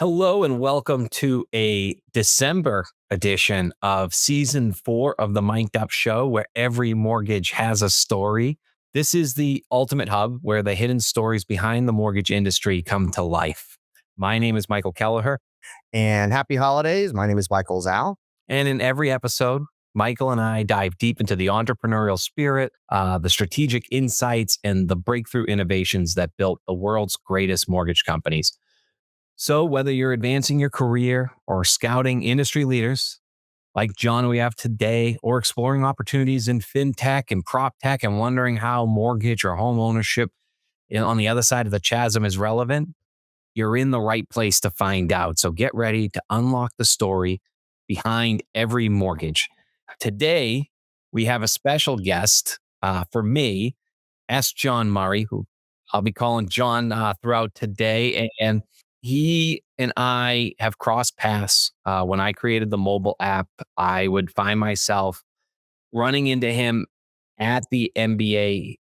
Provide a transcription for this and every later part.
Hello and welcome to a December edition of season 4 of the Mic'd Up Show, where every mortgage has a story. This is the ultimate hub where the hidden stories behind the mortgage industry come to life. My name is Michael Kelleher, And happy holidays. My name is Michael Zal. and in every episode, Michael and I dive deep into the entrepreneurial spirit, the strategic insights, and the breakthrough innovations that built the world's greatest mortgage companies. So, whether you're advancing your career or scouting industry leaders like John we have today, or exploring opportunities in fintech and prop tech and wondering how mortgage or home ownership on the other side of the chasm is relevant, you're in the right place to find out. So, get ready to unlock the story behind every mortgage. Today, we have a special guest for me, S. John Murray, who I'll be calling John throughout today. And he and I have crossed paths. When I created the mobile app, I would find myself running into him at the MBA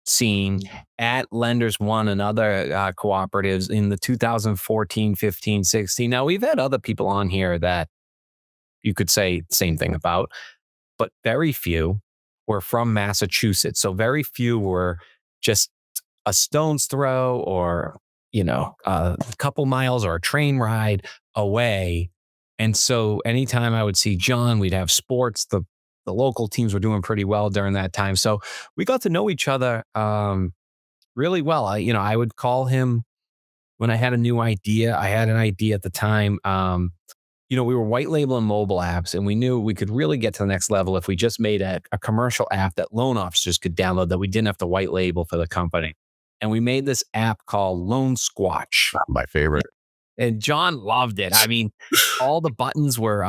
scene, at Lenders One and other cooperatives in the 2014, 15, 16. Now, we've had other people on here that you could say the same thing about, but very few were from Massachusetts. So very few were just a stone's throw or, a couple miles or a train ride away. And so anytime I would see John, we'd have sports. The local teams were doing pretty well during that time. So we got to know each other really well. I would call him when I had a new idea. I had an idea at the time. We were white labeling mobile apps, and we knew we could really get to the next level if we just made a commercial app that loan officers could download that we didn't have to white label for the company. And we made this app called Loan Squatch. My favorite. And John loved it. I mean, all the buttons were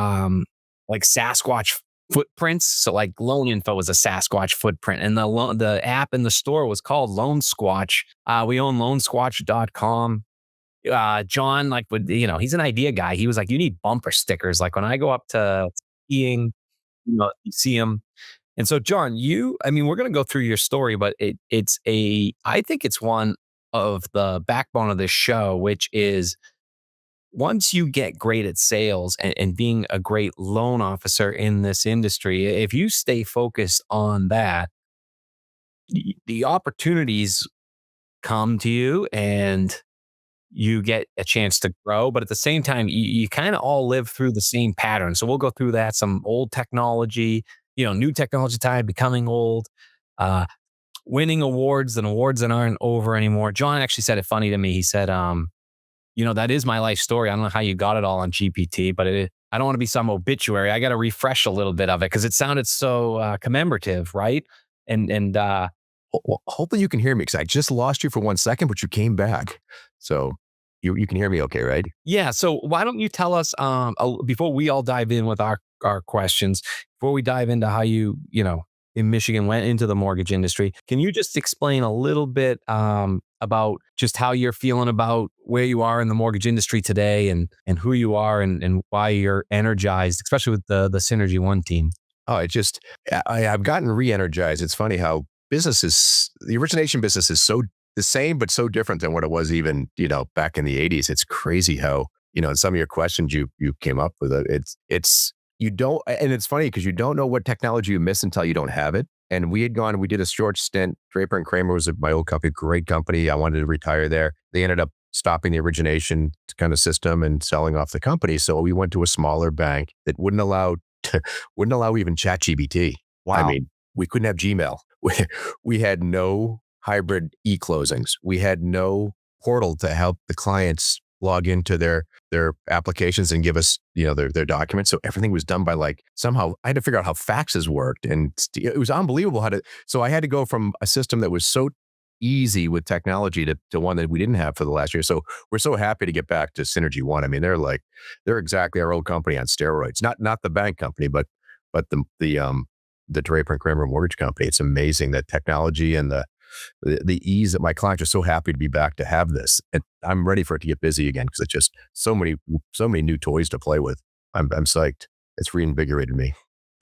like Sasquatch footprints. So like loan info was a Sasquatch footprint. And the app in the store was called Loan Squatch. We own loansquatch.com. John, he's an idea guy. He was like, you need bumper stickers. Like when I go up to skiing, you see him. And so, John, we're going to go through your story, but I think it's one of the backbone of this show, which is once you get great at sales and being a great loan officer in this industry, if you stay focused on that, the opportunities come to you and you get a chance to grow, but at the same time, you kind of all live through the same pattern. So we'll go through that, some old technology, new technology time, becoming old, winning awards and awards that aren't over anymore. John actually said it funny to me. He said, that is my life story. I don't know how you got it all on GPT, but I don't want to be some obituary. I got to refresh a little bit of it because it sounded so commemorative, right? And Well, hopefully you can hear me because I just lost you for 1 second, but you came back. So you can hear me okay, right? Yeah. So why don't you tell us before we all dive in with our questions, before we dive into how in Michigan went into the mortgage industry, can you just explain a little bit about just how you're feeling about where you are in the mortgage industry today and who you are and why you're energized, especially with the Synergy One team? Oh, I've gotten re-energized. It's funny how the origination business is so the same, but so different than what it was even, back in the 80s. It's crazy how, in some of your questions you came up with it. You don't, and it's funny because you don't know what technology you miss until you don't have it. And we did a short stint. Draper and Kramer was my old company, great company. I wanted to retire there. They ended up stopping the origination kind of system and selling off the company. So we went to a smaller bank that wouldn't allow even ChatGPT. Wow. I mean, we couldn't have Gmail. We had no hybrid e-closings. We had no portal to help the clients log into their applications and give us, their documents. So everything was done by somehow I had to figure out how faxes worked. And it was unbelievable so I had to go from a system that was so easy with technology to one that we didn't have for the last year. So we're so happy to get back to Synergy One. I mean, they're exactly our old company on steroids, not the bank company, but the Draper and Kramer mortgage company. It's amazing that technology and the ease that my clients are so happy to be back to have this. And I'm ready for it to get busy again because it's just so many new toys to play with. I'm psyched. It's reinvigorated me.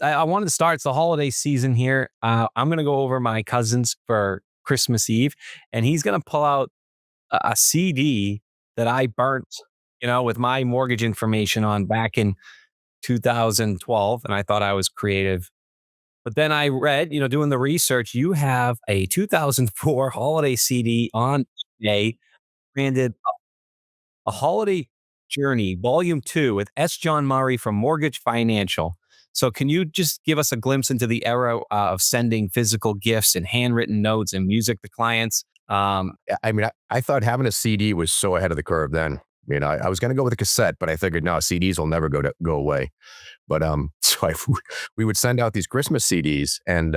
I wanted to start. It's the holiday season here. I'm going to go over my cousin's for Christmas Eve, and he's going to pull out a CD that I burnt with my mortgage information on back in 2012, and I thought I was creative. But then I read, doing the research, you have a 2004 holiday CD on a branded A Holiday Journey, Volume 2 with S. John Murray from Mortgage Financial. So, can you just give us a glimpse into the era of sending physical gifts and handwritten notes and music to clients? I mean, I thought having a CD was so ahead of the curve then. I was going to go with a cassette, but I figured no, CDs will never go away. But so we would send out these Christmas CDs, and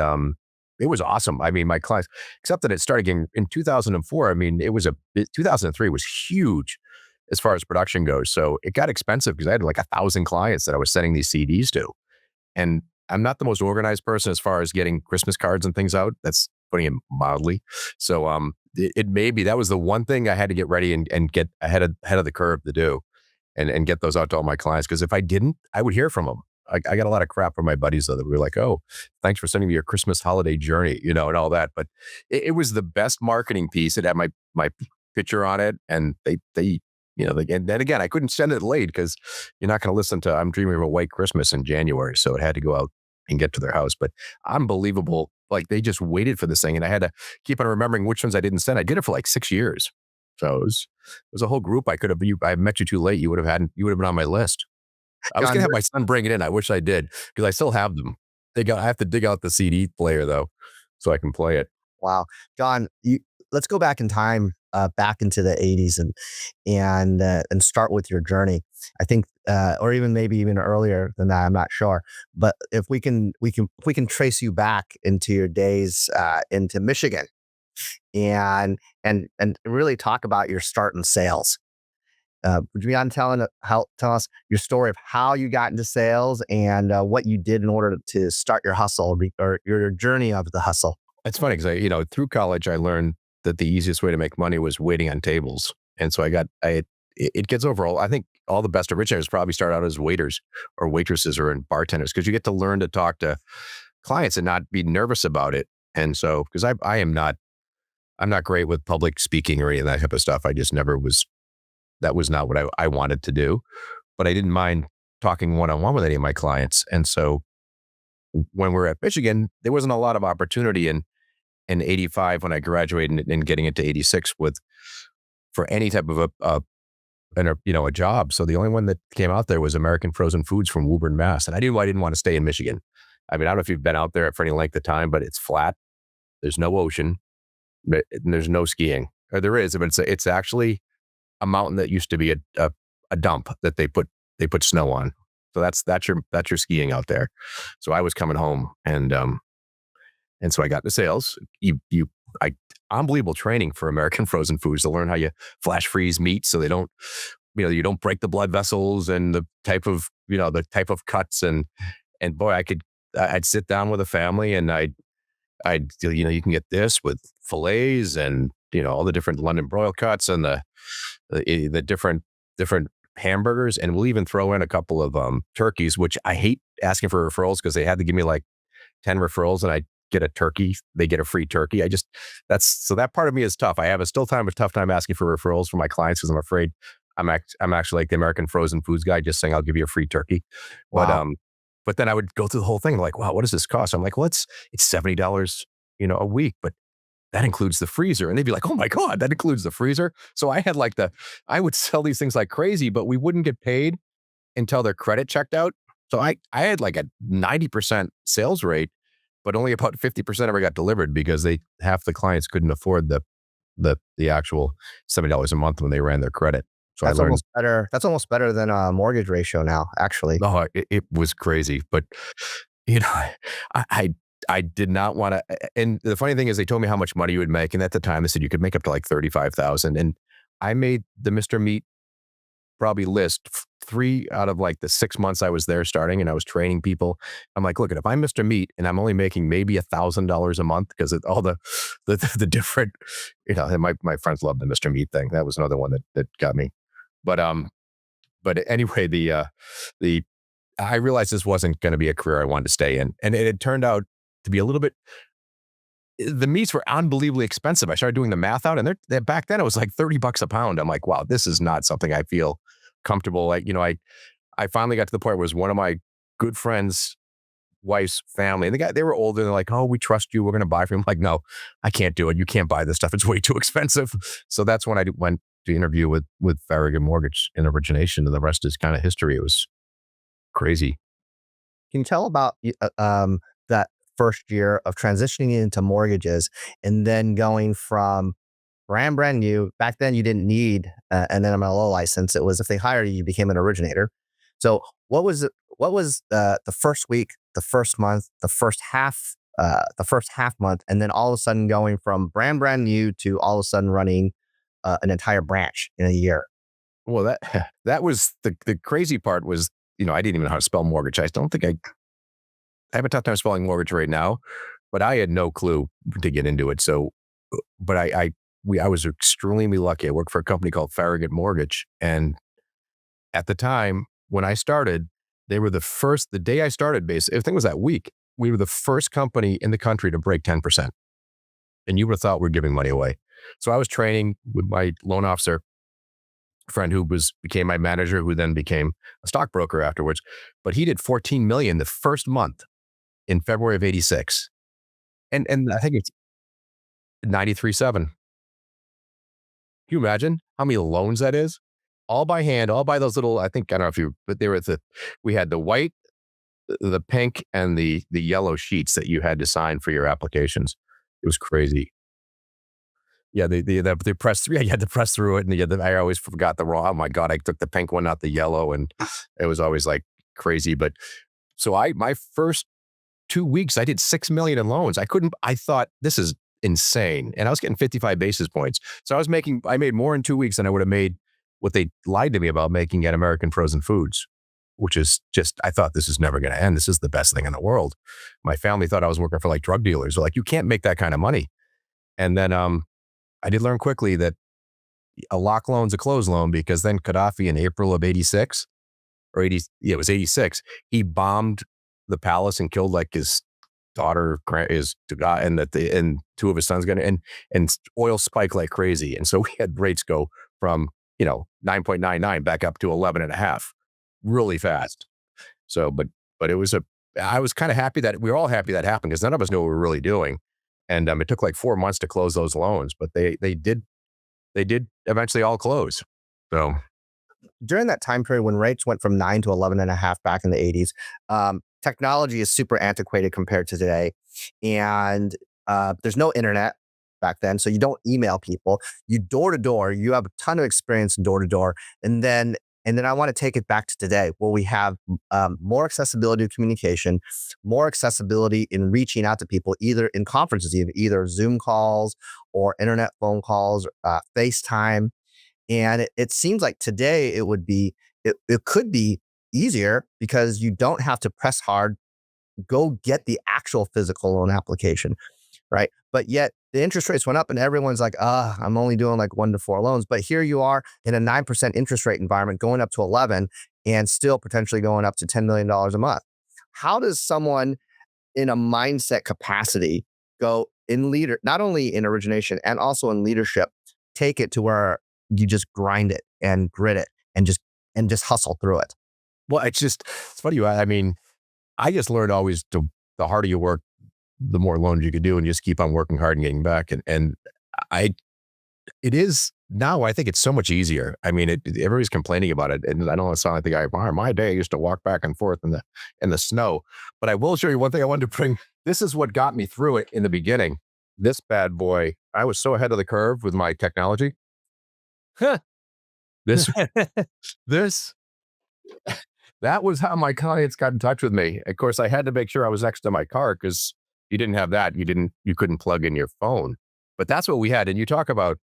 it was awesome. I mean, my clients, except that it started getting in 2004. I mean, 2003 was huge as far as production goes. So it got expensive because I had like 1,000 clients that I was sending these CDs to, and I'm not the most organized person as far as getting Christmas cards and things out. That's putting it mildly. So it may be that was the one thing I had to get ready and get ahead of the curve to do and get those out to all my clients. Because if I didn't, I would hear from them. I got a lot of crap from my buddies though that were like, "Oh, thanks for sending me your Christmas holiday journey," and all that. But it was the best marketing piece. It had my picture on it, and and then again, I couldn't send it late because you're not going to listen to "I'm Dreaming of a White Christmas" in January, so it had to go out and get to their house. But unbelievable, like they just waited for this thing, and I had to keep on remembering which ones I didn't send. I did it for like 6 years, so it was a whole group. I met you too late. You would have been on my list. I was John, gonna have my son bring it in. I wish I did because I still have them. I have to dig out the CD player though, so I can play it. wow. John, let's go back in time, back into the 80s and start with your journey. I think, or even maybe even earlier than that, I'm not sure. But if we can trace you back into your days, into Michigan and really talk about your start in sales. Would you mind tell us your story of how you got into sales and what you did in order to start your hustle or your journey of the hustle? It's funny because through college I learned that the easiest way to make money was waiting on tables, and so it gets overall. I think all the best originators probably start out as waiters or waitresses or in bartenders because you get to learn to talk to clients and not be nervous about it. And so because I'm not great with public speaking or any of that type of stuff. I just never was. That was not what I wanted to do, but I didn't mind talking one-on-one with any of my clients. And so when we were at Michigan, there wasn't a lot of opportunity in 85 when I graduated and getting into 86 for any type of a job. So the only one that came out there was American Frozen Foods from Woburn, Mass. And I didn't want to stay in Michigan. I mean, I don't know if you've been out there for any length of time, but it's flat. There's no ocean, and there's no skiing. Or there is, but it's actually a mountain that used to be a dump that they put snow on. So that's your skiing out there. So I was coming home and so I got into sales. I unbelievable training for American Frozen Foods to learn how you flash freeze meat so they don't, you don't break the blood vessels and the type of cuts and boy, I'd sit down with a family and you can get this with fillets and all the different London broil cuts and the different hamburgers, and we'll even throw in a couple of turkeys, which I hate asking for referrals because they had to give me like 10 referrals and I get a turkey, they get a free turkey. So that part of me is tough. I have a tough time asking for referrals from my clients because I'm afraid I'm actually like the American Frozen Foods guy, just saying I'll give you a free turkey. Wow. But then I would go through the whole thing like, wow, what does this cost? I'm like, well, it's $70, a week, but that includes the freezer. And they'd be like, oh my God, that includes the freezer. So I would sell these things like crazy, but we wouldn't get paid until their credit checked out. So I had like a 90% sales rate, but only about 50% ever got delivered because half the clients couldn't afford the actual $70 a month when they ran their credit. So I That's learned, almost better. That's almost better than a mortgage ratio now, actually. no, it was crazy, but you know, I did not want to. And the funny thing is, they told me how much money you would make, and at the time, they said you could make up to like 35,000. And I made the Mr. Meat probably list 3 out of like the 6 months I was there starting, and I was training people. I'm like, look, if I'm Mr. Meat and I'm only making maybe $1,000 a month because of all the different, and my friends love the Mr. Meat thing. That was another one that got me. But anyway, the I realized this wasn't going to be a career I wanted to stay in, and it had turned out to be a little bit. The meats were unbelievably expensive. I started doing the math out, and they're back then it was like $30 a pound. I'm like, wow, this is not something I feel comfortable. Like, I finally got to the point where it was one of my good friends' wife's family. And they were older. They're like, "Oh, we trust you. We're going to buy from you." I'm like, "No, I can't do it. You can't buy this stuff. It's way too expensive." So that's when I went to interview with Farragut Mortgage in origination, and the rest is kind of history. It was crazy. Can you tell about that first year of transitioning into mortgages and then going from brand new? Back then, you didn't need an NMLO license. It was if they hired you, you became an originator. So, what was it? What was the first week, the first month, the first half month, and then all of a sudden going from brand new to all of a sudden running an entire branch in a year? Well, that was the crazy part was, I didn't even know how to spell mortgage. I don't think I have a tough time spelling mortgage right now, but I had no clue to get into it. So, but I was extremely lucky. I worked for a company called Farragut Mortgage, and at the time when I started, they were the day I started, basically, I think it was that week, we were the first company in the country to break 10%. And you would have thought we're giving money away. So I was training with my loan officer friend who became my manager, who then became a stockbroker afterwards. But he did 14 million the first month in February of 86. And I think it's 93.7. Can you imagine how many loans that is? All by hand, all by those little, I don't know if but they were we had the white, the pink, and the yellow sheets that you had to sign for your applications. It was crazy. Yeah, the press through. Yeah, you had to press through it, and I always forgot the wrong. Oh my god, I took the pink one, not the yellow, and it was always like crazy. But so my first 2 weeks, I did 6 million in loans. I thought this is insane, and I was getting 55 basis points. So I made more in 2 weeks than I would have made what they lied to me about making at American Frozen Foods, which is just, I thought this is never going to end. This is the best thing in the world. My family thought I was working for like drug dealers. They're like, you can't make that kind of money. And then I did learn quickly that a lock loan's a closed loan, because then Gaddafi in April of 86 or 80, yeah, it was 86, he bombed the palace and killed like his daughter, and two of his sons and oil spiked like crazy. And so we had rates go from, 9.99 back up to 11.5 really fast. So, but I was kind of happy that we were all happy that happened, because none of us knew what we were really doing. And it took like 4 months to close those loans, but they did eventually all close. So During that time period when rates went from 9 to 11 and a half back in the 80s, technology is super antiquated compared to today. And there's no internet back then. So you don't email people. You door to door. You have a ton of experience door to door. And then I want to take it back to today, where we have more accessibility to communication, more accessibility in reaching out to people, either in conferences, either Zoom calls or internet phone calls, FaceTime. And it seems like today it could be easier, because you don't have to press hard, go get the actual physical loan application, right? But yet the interest rates went up and everyone's like, I'm only doing like 1 to 4 loans. But here you are in a 9% interest rate environment, going up to 11 and still potentially going up to $10 million a month. How does someone in a mindset capacity go not only in origination and also in leadership, take it to where you just grind it and grit it and just hustle through it? well, it's funny. I mean, I just learned always the harder you work, the more loans you could do, and you just keep on working hard and getting back. And I it is now. I think it's so much easier. I mean, everybody's complaining about it, and I don't want to sound like the guy. My day I used to walk back and forth in the snow. But I will show you one thing I wanted to bring. This is what got me through it in the beginning. This bad boy. I was so ahead of the curve with my technology. This this that was how my clients got in touch with me. Of course, I had to make sure I was next to my car, because you didn't have that. You couldn't plug in your phone. But that's what we had. And you talk about,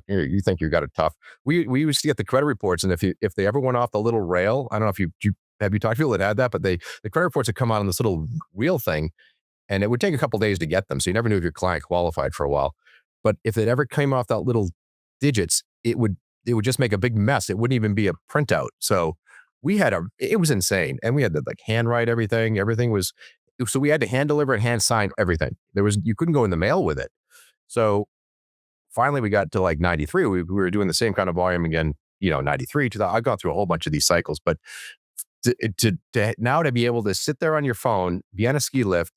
you think you got it tough. We used to get the credit reports, and if they ever went off the little rail, I don't know if you have you talked to people that had that, but the credit reports would come out on this little wheel thing, and it would take a couple days to get them. So you never knew if your client qualified for a while. But if it ever came off that little digits, it would just make a big mess. It wouldn't even be a printout. So it was insane. And we had to like handwrite everything. So we had to hand deliver and hand sign everything. You couldn't go in the mail with it. So finally we got to like 93. We were doing the same kind of volume again 93, 2000. I've gone through a whole bunch of these cycles, but to now to be able to sit there on your phone, be on a ski lift,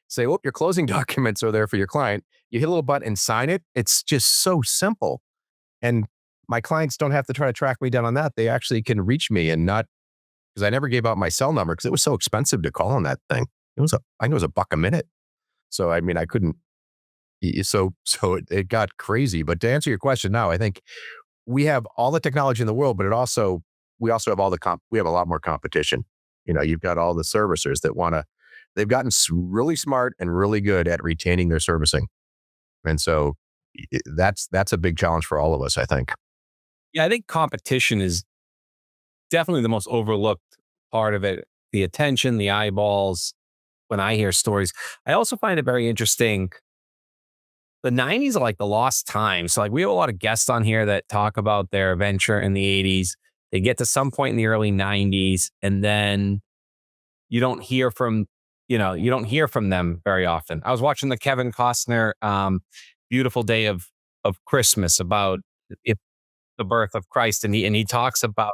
say, "Oh, your closing documents are there for your client." You hit a little button and sign it. It's just so simple. And my clients don't have to try to track me down on that. They actually can reach me and not because I never gave out my cell number because it was so expensive to call on that thing. I think it was $1 a minute. So I mean, I couldn't. So it got crazy. But to answer your question now, I think we have all the technology in the world, but we also have we have a lot more competition. You've got all the servicers that they've gotten really smart and really good at retaining their servicing. And so that's a big challenge for all of us, I think. Yeah, I think competition is definitely the most overlooked part of it. The attention, the eyeballs. When I hear stories, I also find it very interesting. The 90s are like the lost time. So like we have a lot of guests on here that talk about their venture in the 80s. They get to some point in the early 90s and then you don't hear from, you don't hear from them very often. I was watching the Kevin Costner Beautiful Day of Christmas about it, the birth of Christ, and he talks about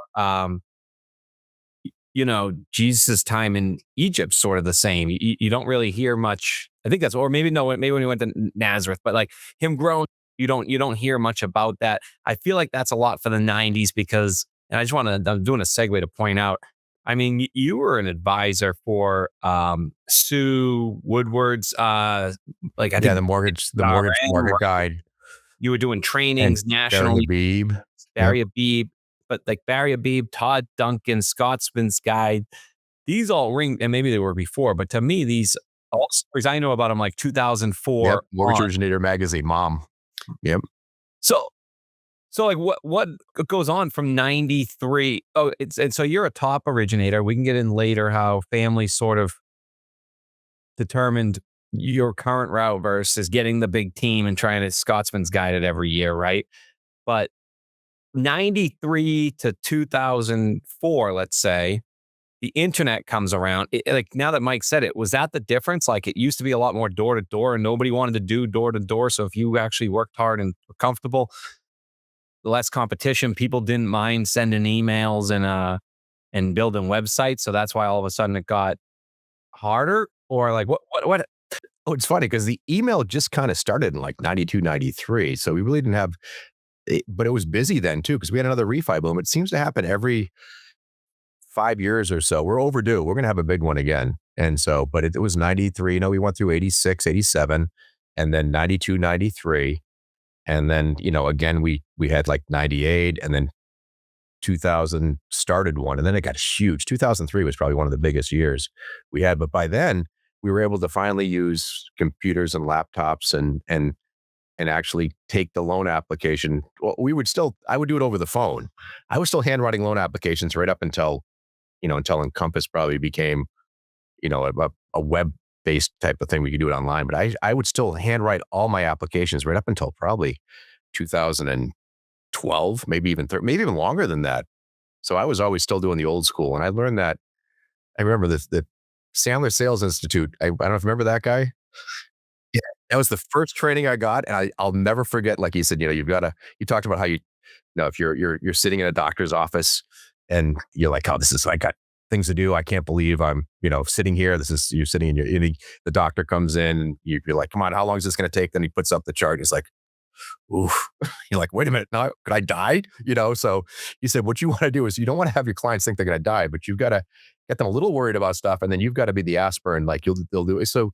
Jesus' time in Egypt, sort of the same. You don't really hear much. I think that's, or maybe no, maybe when he went to Nazareth, but like him growing, you don't hear much about that. I feel like that's a lot for the 90s because, and I just want to, I'm doing a segue to point out, I mean, you were an advisor for Sue Woodward's, like I Yeah, think the mortgage market guide you were doing and trainings Barry nationally. Habib. Yep. Barry Habib, but like Barry Habib, Todd Duncan, Scotsman's Guide, these all ring, and maybe they were before, but to me, these all stories I know about them like Yep. 2004 Mortgage on. Originator Magazine, Mom. Yep. So, so like what goes on from 93? Oh, and so you're a top originator. We can get in later how family sort of determined your current route versus getting the big team and trying to Scotsman's Guide it every year, right? But 93 to 2004, let's say, the internet comes around. Like now that Mike said it, was that the difference? Like it used to be a lot more door to door and nobody wanted to do door to door. So if you actually worked hard and were comfortable, less competition, people didn't mind sending emails and building websites. So that's why all of a sudden it got harder. Or like what? Oh, it's funny because the email just kind of started in like 92, 93. So we really didn't have but it was busy then too because we had another refi boom. It seems to happen every 5 years or so. We're overdue. We're going to have a big one again. And so, but it was 93. We went through 86, 87, and then 92, 93. And then, again, we had like 98 and then 2000 started one. And then it got huge. 2003 was probably one of the biggest years we had. But by then we were able to finally use computers and laptops and actually take the loan application. Well, I would do it over the phone. I was still handwriting loan applications right up until Encompass probably became, a web-based type of thing. We could do it online, but I would still handwrite all my applications right up until probably 2012, maybe even maybe even longer than that. So I was always still doing the old school, and I learned that. I remember the Sandler Sales Institute. I don't know if you remember that guy. Yeah, that was the first training I got, and I'll never forget. Like he said, you've got to. You talked about how if you're sitting in a doctor's office and you're like, oh, I got things to do. I can't believe I'm, sitting here. You're sitting in the doctor comes in and you're like, come on, how long is this going to take? Then he puts up the chart. He's like, oof. You're like, wait a minute. Now, could I die? So he said, what you want to do is you don't want to have your clients think they're going to die, but you've got to get them a little worried about stuff. And then you've got to be the aspirin, like they'll do it. So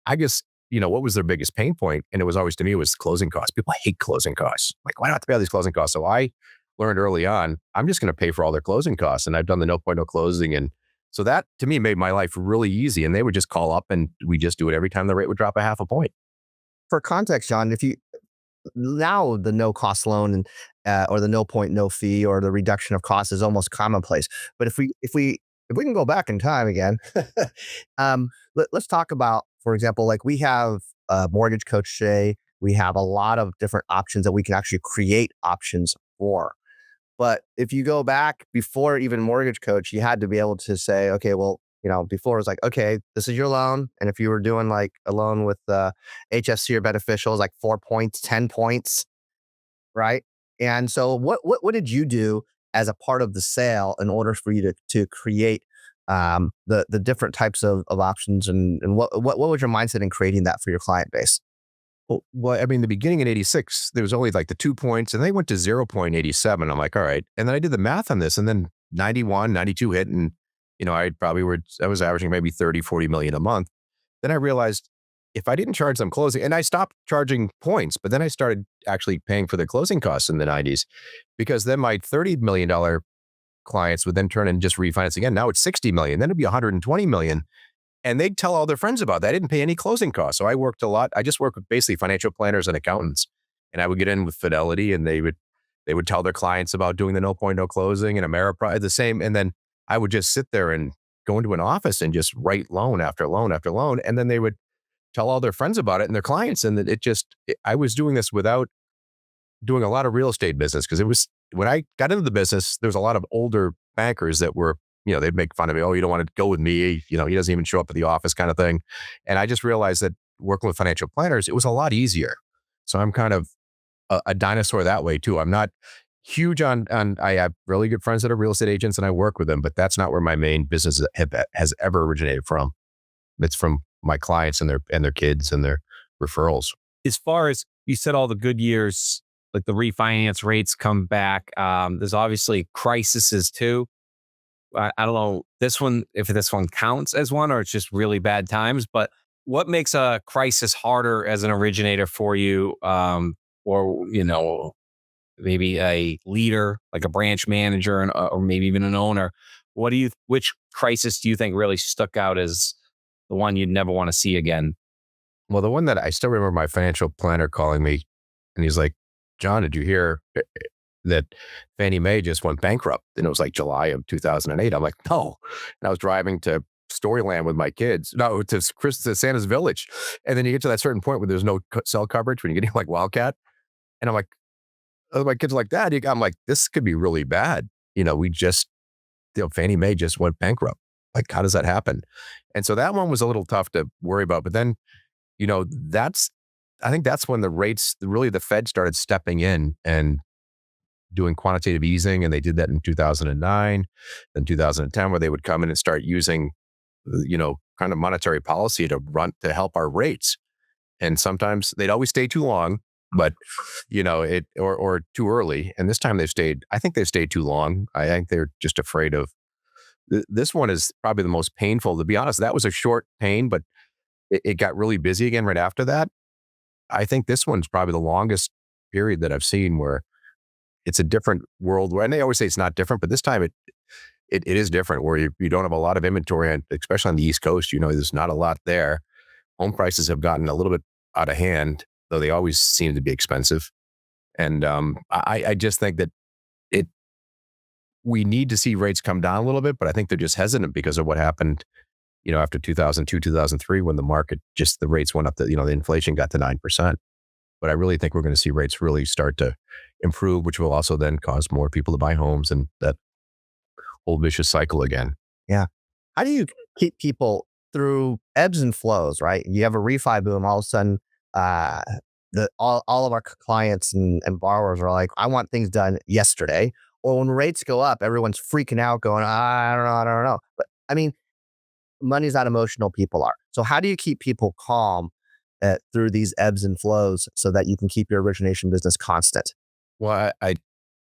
I guess, what was their biggest pain point? And it was always to me, it was closing costs. People hate closing costs. Like, why not have to pay all these closing costs? So I learned early on, I'm just going to pay for all their closing costs. And I've done the no point, no closing. And so that to me made my life really easy. And they would just call up and we just do it every time the rate would drop a half a point. For context, John, if you now the no cost loan and or the no point no fee or the reduction of costs is almost commonplace. But if we can go back in time again, let's talk about, for example, like we have a mortgage coach today. We have a lot of different options that we can actually create options for. But if you go back before even mortgage coach, you had to be able to say, okay, well, before it was like, okay, this is your loan. And if you were doing like a loan with HFC or beneficial, it was like 4 points, 10 points, right? And so what did you do as a part of the sale in order for you to create the different types of options, and what was your mindset in creating that for your client base? Well, I mean, the beginning in 86, there was only like the 2 points and they went to 0.87. I'm like, all right. And then I did the math on this and then 91, 92 hit. And, I was averaging maybe 30, 40 million a month. Then I realized if I didn't charge them closing, and I stopped charging points, but then I started actually paying for the closing costs in the 90s, because then my $30 million clients would then turn and just refinance again. Now it's 60 million. Then it'd be 120 million. And they'd tell all their friends about that. I didn't pay any closing costs. So I worked a lot. I just worked with basically financial planners and accountants. And I would get in with Fidelity and they would tell their clients about doing the no closing and Ameriprise, the same. And then I would just sit there and go into an office and just write loan after loan after loan. And then they would tell all their friends about it and their clients. And I was doing this without doing a lot of real estate business, because it was, when I got into the business, there was a lot of older bankers that were, they'd make fun of me. Oh, you don't want to go with me. He doesn't even show up at the office, kind of thing. And I just realized that working with financial planners, it was a lot easier. So I'm kind of a dinosaur that way too. I'm not huge on, I have really good friends that are real estate agents and I work with them, but that's not where my main business has ever originated from. It's from my clients and their kids and their referrals. As far as you said, all the good years, like the refinance rates come back. There's obviously crises too. I don't know if this one counts as one or it's just really bad times, but what makes a crisis harder as an originator for you? Or, maybe a leader, like a branch manager or maybe even an owner. Which crisis do you think really stuck out as the one you'd never want to see again? Well, the one that I still remember my financial planner calling me and he's like, John, did you hear that Fannie Mae just went bankrupt? And it was like July of 2008. I'm like, no. And I was driving to Storyland with my kids, no, to Santa's Village. And then you get to that certain point where there's no cell coverage when you're getting like Wildcat. And I'm like, my kids are like, Dad, I'm like, this could be really bad. Fannie Mae just went bankrupt. Like, how does that happen? And so that one was a little tough to worry about. But then, I think that's when the Fed started stepping in and doing quantitative easing. And they did that in 2009, then 2010, where they would come in and start using, kind of monetary policy to help our rates. And sometimes they'd always stay too long, but or too early. And this time I think they've stayed too long. I think they're just afraid of, this one is probably the most painful, to be honest. That was a short pain, but it got really busy again right after that. I think this one's probably the longest period that I've seen where it's a different world and they always say it's not different, but this time it is different, where you don't have a lot of inventory, and especially on the East Coast, there's not a lot there. Home prices have gotten a little bit out of hand, though they always seem to be expensive. And I just think that we need to see rates come down a little bit, but I think they're just hesitant because of what happened, after 2002, 2003, when the rates went up, the inflation got to 9%. But I really think we're going to see rates really start to improve, which will also then cause more people to buy homes, and that whole vicious cycle again. Yeah. How do you keep people through ebbs and flows, right? You have a refi boom, all of a sudden, all of our clients and borrowers are like, I want things done yesterday. Or when rates go up, everyone's freaking out going, I don't know. But I mean, money's not emotional, people are. So how do you keep people calm through these ebbs and flows so that you can keep your origination business constant? Well, I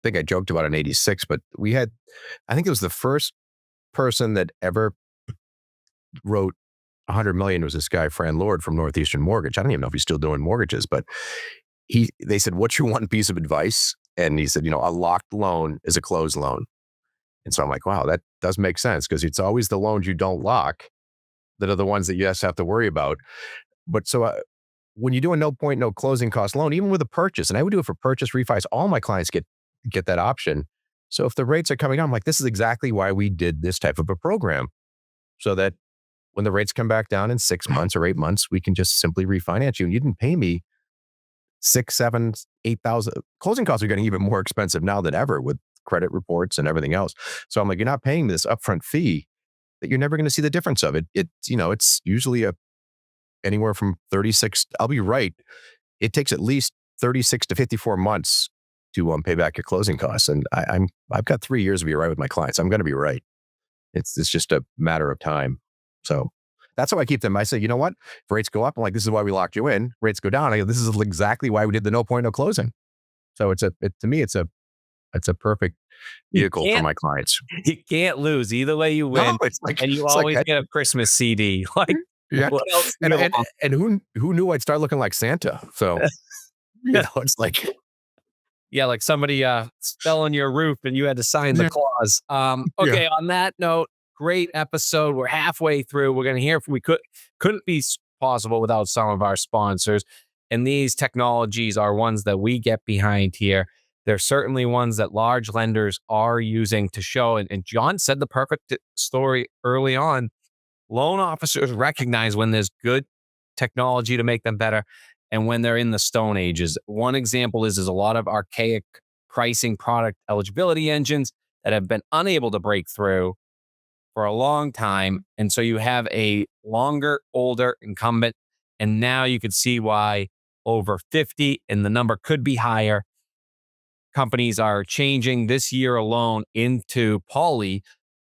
think I joked about it in 86, but I think it was the first person that ever wrote 100 million was this guy, Fran Lord from Northeastern Mortgage. I don't even know if he's still doing mortgages, but they said, what's your one piece of advice? And he said, a locked loan is a closed loan. And so I'm like, wow, that does make sense, because it's always the loans you don't lock that are the ones that you just have to worry about. But so when you do a no closing cost loan, even with a purchase, and I would do it for purchase refis, all my clients get that option. So if the rates are coming down, I'm like, this is exactly why we did this type of a program, so that when the rates come back down in 6 months or 8 months, we can just simply refinance you. And you didn't pay me 6, 7, 8,000. Closing costs are getting even more expensive now than ever with credit reports and everything else. So I'm like, you're not paying this upfront fee that you're never going to see the difference of it. It's usually anywhere from 36. I'll be right. It takes at least 36 to 54 months to pay back your closing costs. And I've got 3 years to be right with my clients. I'm going to be right. It's just a matter of time. So that's how I keep them. I say, you know what? If rates go up, I'm like, this is why we locked you in. Rates go down, I go, this is exactly why we did the no point, no closing. So to me, it's a perfect vehicle for my clients. You can't lose. Either way you win. No, it's like, and you it's always like, get a Christmas CD. Like, yeah. what else do you want? And who knew I'd start looking like Santa? So, it's like, Yeah, like somebody fell on your roof and you had to sign the clause. Okay, on that note, great episode. We're halfway through. We're going to hear if we couldn't be possible without some of our sponsors. And these technologies are ones that we get behind here. They're certainly ones that large lenders are using to show. And John said the perfect story early on. Loan officers recognize when there's good technology to make them better and when they're in the stone ages. One example is a lot of archaic pricing product eligibility engines that have been unable to break through for a long time. And so you have a longer, older incumbent. And now you could see why over 50, and the number could be higher, companies are changing this year alone into Poly,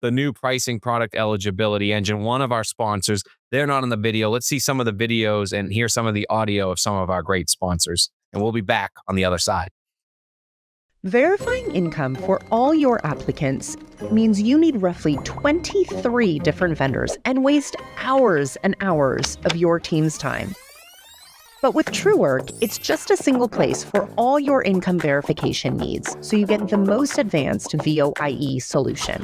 the new pricing product eligibility engine. One of our sponsors, they're not in the video. Let's see some of the videos and hear some of the audio of some of our great sponsors. And we'll be back on the other side. Verifying income for all your applicants means you need roughly 23 different vendors and waste hours and hours of your team's time. But with TrueWork, it's just a single place for all your income verification needs, so you get the most advanced VOIE solution.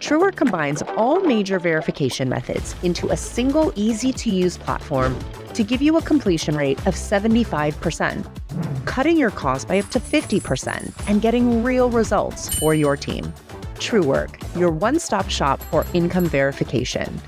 TrueWork combines all major verification methods into a single, easy-to-use platform to give you a completion rate of 75%, cutting your costs by up to 50% and getting real results for your team. TrueWork, your one-stop shop for income verification.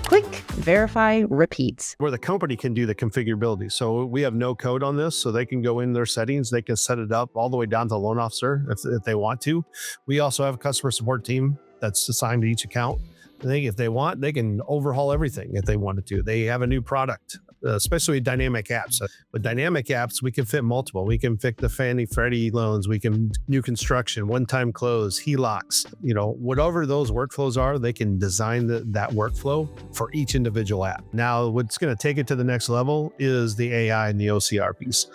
Click, verify, repeat. Where the company can do the configurability. So we have no code on this, so they can go in their settings, they can set it up all the way down to the loan officer if they want to. We also have a customer support team that's assigned to each account. If they want, they can overhaul everything if they wanted to. They have a new product, especially dynamic apps. With dynamic apps, we can fit multiple. We can fit the Fannie Freddie loans. We can new construction, one-time close, HELOCs. Whatever those workflows are, they can design that workflow for each individual app. Now, what's going to take it to the next level is the AI and the OCR piece.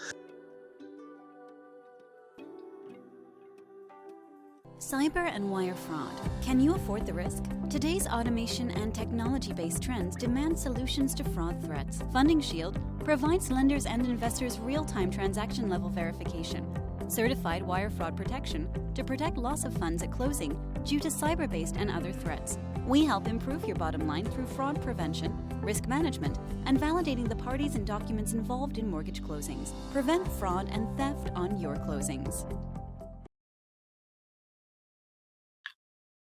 Cyber and wire fraud. Can you afford the risk? Today's automation and technology-based trends demand solutions to fraud threats. Funding Shield provides lenders and investors real-time transaction-level verification, certified wire fraud protection to protect loss of funds at closing due to cyber-based and other threats. We help improve your bottom line through fraud prevention, risk management, and validating the parties and documents involved in mortgage closings. Prevent fraud and theft on your closings.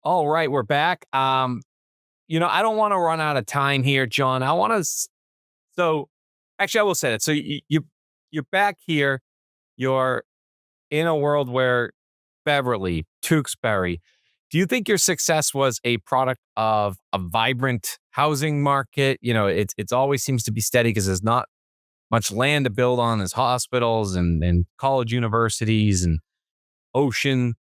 All right, we're back. I don't want to run out of time here, John. I want to. So, actually, I will say that. So you're back here. You're in a world where Beverly, Tewksbury. Do you think your success was a product of a vibrant housing market? It's always seems to be steady because there's not much land to build on. There's hospitals and college universities and ocean.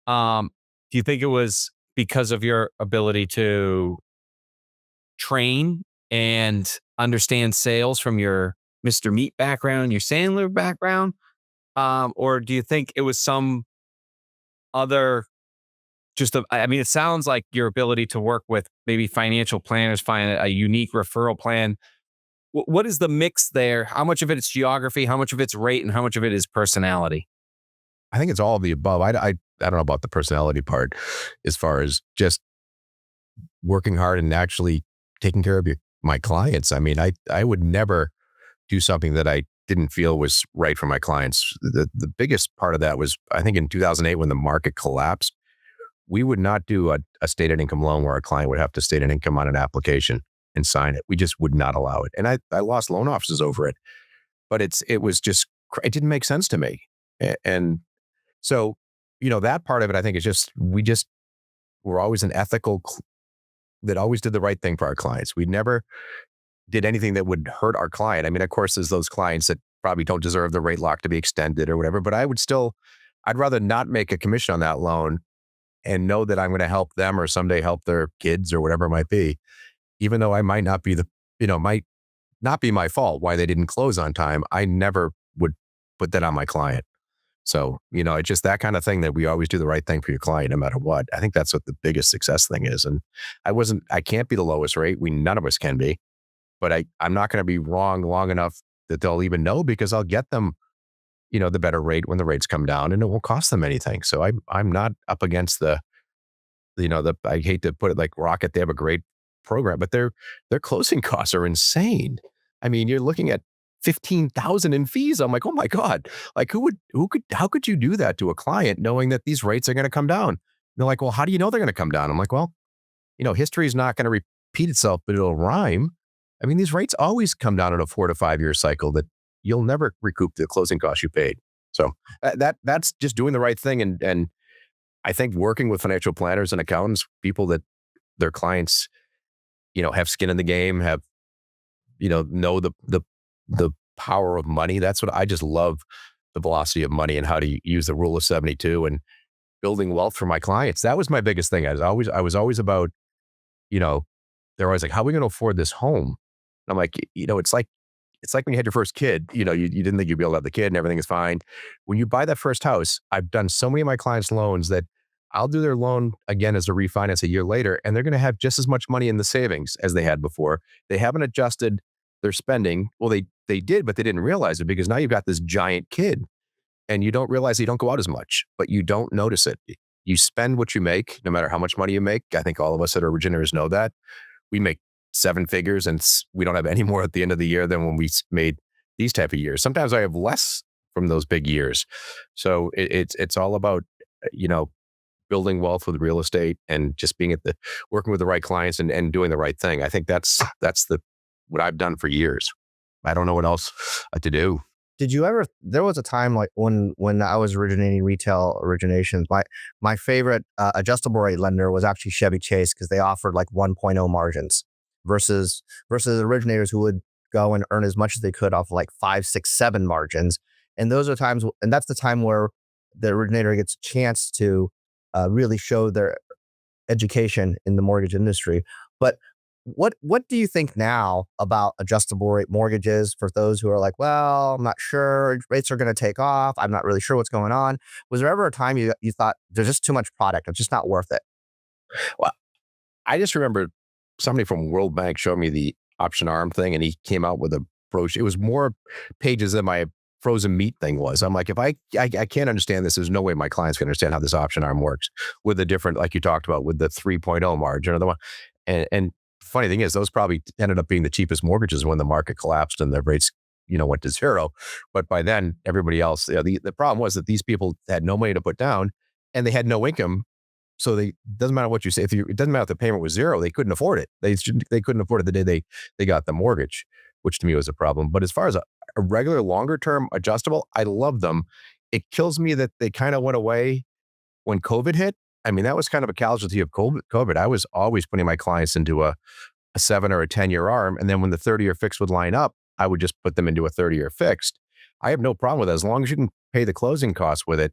Do you think it was because of your ability to train and understand sales from your Mr. Meat background, your Sandler background? Or do you think it was some other, it sounds like your ability to work with maybe financial planners, find a unique referral plan. What is the mix there? How much of it is geography? How much of it's rate? And how much of it is personality? I think it's all of the above. I don't know about the personality part as far as just working hard and actually taking care of my clients. I would never do something that I didn't feel was right for my clients. The biggest part of that was, I think in 2008, when the market collapsed, we would not do a stated income loan where a client would have to state an income on an application and sign it. We just would not allow it. And I lost loan officers over it, but it didn't make sense to me. And so, that part of it, I think, is just, we're always an ethical, that always did the right thing for our clients. We never did anything that would hurt our client. Of course, there's those clients that probably don't deserve the rate lock to be extended or whatever, but I I'd rather not make a commission on that loan and know that I'm going to help them or someday help their kids or whatever it might be, even though I might not be might not be my fault why they didn't close on time. I never would put that on my client. So, it's just that kind of thing that we always do the right thing for your client no matter what. I think that's what the biggest success thing is. And I can't be the lowest rate. None of us can be, but I'm not going to be wrong long enough that they'll even know, because I'll get them, the better rate when the rates come down, and it won't cost them anything. So I'm not up against I hate to put it like Rocket. They have a great program, but their closing costs are insane. I mean, you're looking at 15,000 in fees. I'm like, oh my God, like how could you do that to a client knowing that these rates are going to come down? And they're like, well, how do you know they're going to come down? I'm like, well, history is not going to repeat itself, but it'll rhyme. I mean, these rates always come down in a 4 to 5 year cycle that you'll never recoup the closing costs you paid. So that's just doing the right thing. And I think working with financial planners and accountants, people that their clients, have skin in the game, have, know the power of money. That's what I just love, the velocity of money and how to use the rule of 72 and building wealth for my clients. That was my biggest thing. I was always about, they're always like, how are we going to afford this home? And I'm like, it's like when you had your first kid, you didn't think you'd be able to have the kid and everything is fine. When you buy that first house, I've done so many of my clients' loans that I'll do their loan again as a refinance a year later, and they're going to have just as much money in the savings as they had before. They haven't adjusted their spending. Well, they did, but they didn't realize it, because now you've got this giant kid and you don't realize you don't go out as much, but you don't notice it. You spend what you make, no matter how much money you make. I think all of us that are originators know that. We make 7 figures and we don't have any more at the end of the year than when we made these type of years. Sometimes I have less from those big years. So it's all about, building wealth with real estate and just being working with the right clients and doing the right thing. I think that's what I've done for years. I don't know what else to do. Did you ever, there was a time like when I was originating retail originations, my favorite adjustable rate lender was actually Chevy Chase, because they offered like 1.0 margins versus originators who would go and earn as much as they could off like 5, 6, 7 margins. And those are times, and that's the time where the originator gets a chance to really show their education in the mortgage industry. But what do you think now about adjustable rate mortgages for those who are like, well, I'm not sure rates are going to take off. I'm not really sure what's going on. Was there ever a time you thought there's just too much product, it's just not worth it? Well, I just remember somebody from World Bank showed me the option arm thing, and he came out with a brochure. It was more pages than my frozen meat thing was. I'm like, if I can't understand this, there's no way my clients can understand how this option arm works with the different, like you talked about, with the 3.0 margin or the one. And funny thing is, those probably ended up being the cheapest mortgages when the market collapsed and the rates, went to zero. But by then, everybody else, the problem was that these people had no money to put down and they had no income. So doesn't matter what you say. It doesn't matter if the payment was zero, they couldn't afford it. They couldn't afford it the day they got the mortgage, which to me was a problem. But as far as a regular longer term adjustable, I love them. It kills me that they kind of went away when COVID hit. I mean, that was kind of a casualty of COVID. I was always putting my clients into a 7 or a 10-year arm. And then when the 30-year fixed would line up, I would just put them into a 30-year fixed. I have no problem with it as long as you can pay the closing costs with it.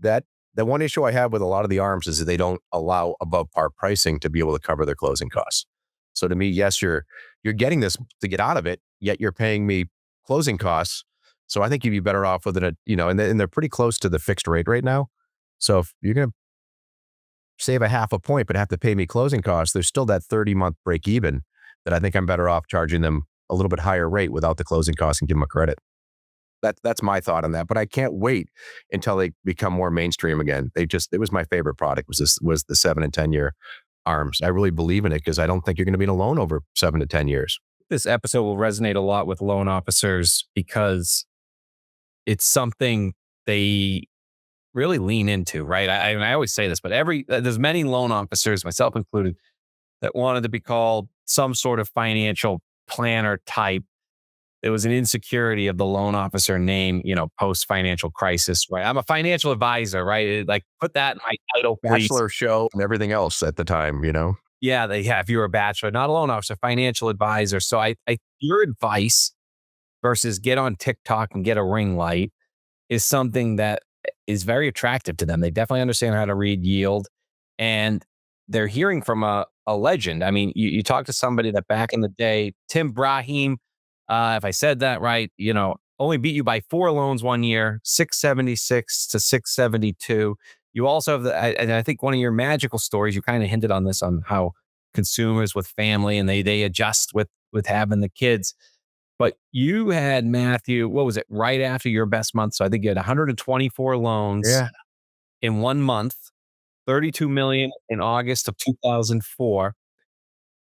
The one issue I have with a lot of the arms is that they don't allow above par pricing to be able to cover their closing costs. So to me, yes, you're getting this to get out of it, yet you're paying me closing costs. So I think you'd be better off with it, and they're pretty close to the fixed rate right now. So if you're going to save a half a point, but have to pay me closing costs, there's still that 30-month break even that I think I'm better off charging them a little bit higher rate without the closing costs and give them a credit. That's my thought on that. But I can't wait until they become more mainstream again. It was my favorite product was the 7 and 10-year arms. I really believe in it because I don't think you're going to be in a loan over 7 to 10 years. This episode will resonate a lot with loan officers because it's something they really lean into, right? I always say this, but there's many loan officers, myself included, that wanted to be called some sort of financial planner type. There was an insecurity of the loan officer name, post financial crisis, right? I'm a financial advisor, right? Like put that in my title, please. Bachelor show and everything else at the time, Yeah, if you were a bachelor, not a loan officer, financial advisor. So your advice versus get on TikTok and get a ring light is something that is very attractive to them. They definitely understand how to read yield, and they're hearing from a legend. I mean, you talk to somebody that back in the day, Tim Brahim, if I said that right, only beat you by 4 loans one year, 676 to 672. You also have and I think one of your magical stories, you kind of hinted on this, on how consumers with family and they adjust with having the kids. But you had, Matthew, what was it, right after your best month? So I think you had 124 loans Yeah. in 1 month, 32 million in August of 2004.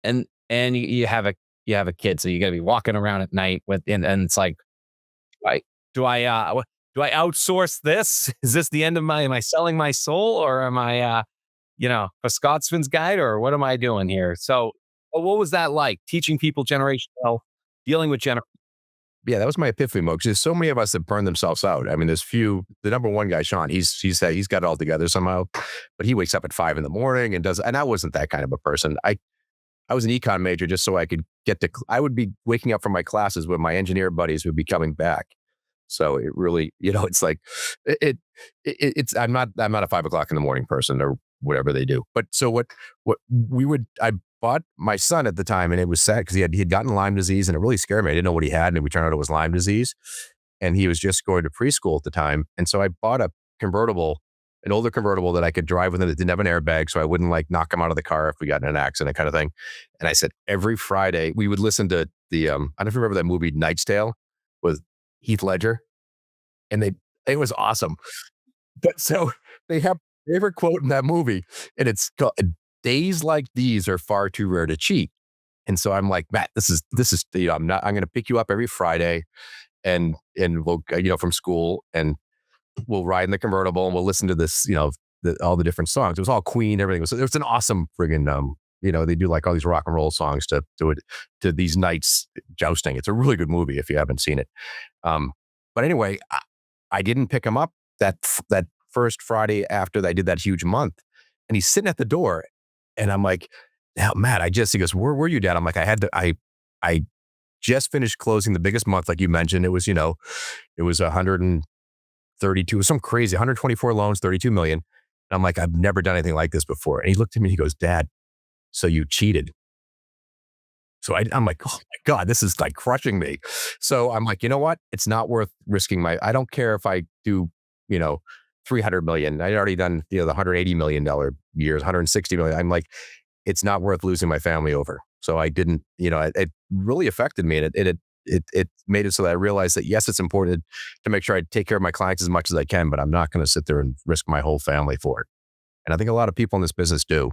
And you have a kid, so you got to be walking around at night and it's like, I do I do I outsource this? Is this the end of am I selling my soul, or am I a Scotsman's guide, or what am I doing here? So what was that like, teaching people generational wealth, dealing with Yeah, that was my epiphany moment. 'Cause there's so many of us that burn themselves out. I mean, there's few. The number one guy, Sean, he's got it all together somehow, but he wakes up at 5 a.m. and does. And I wasn't that kind of a person. I was an econ major just so I could get to. I would be waking up from my classes when my engineer buddies would be coming back. So it really, it's like it's. I'm not a 5 o'clock in the morning person or whatever they do. But so what we would I bought my son at the time, and it was sad because he had gotten Lyme disease, and it really scared me. I didn't know what he had, and it turned out it was Lyme disease, and he was just going to preschool at the time. And so I bought a convertible, an older convertible that I could drive with, it that didn't have an airbag, so I wouldn't like knock him out of the car if we got in an accident, kind of thing. And I said every Friday we would listen to the I don't know if you remember that movie Knight's Tale with Heath Ledger, and it was awesome. But so they have a favorite quote in that movie, and it's called, "Days like these are far too rare to cheat." And so I'm like, Matt, this is I'm going to pick you up every Friday, and we'll from school, and we'll ride in the convertible, and we'll listen to this all the different songs. It was all Queen, everything was. It was an awesome friggin' they do like all these rock and roll songs to these knights jousting. It's a really good movie if you haven't seen it. But anyway, I didn't pick him up that first Friday after I did that huge month, and he's sitting at the door, and I'm like, "Now, Matt, he goes, where were you, Dad?" I'm like, I just finished closing the biggest month, like you mentioned. It was 132, some crazy 124 loans, 32 million. And I'm like, I've never done anything like this before. And he looked at me and he goes, "Dad, so you cheated." So I'm like, oh my God, this is like crushing me. So I'm like, you know what? It's not worth risking I don't care if I do, 300 million. I'd already done, the $180 million years, 160 million. I'm like, it's not worth losing my family over. So I didn't, it really affected me. And it made it so that I realized that, yes, it's important to make sure I take care of my clients as much as I can, but I'm not going to sit there and risk my whole family for it. And I think a lot of people in this business do.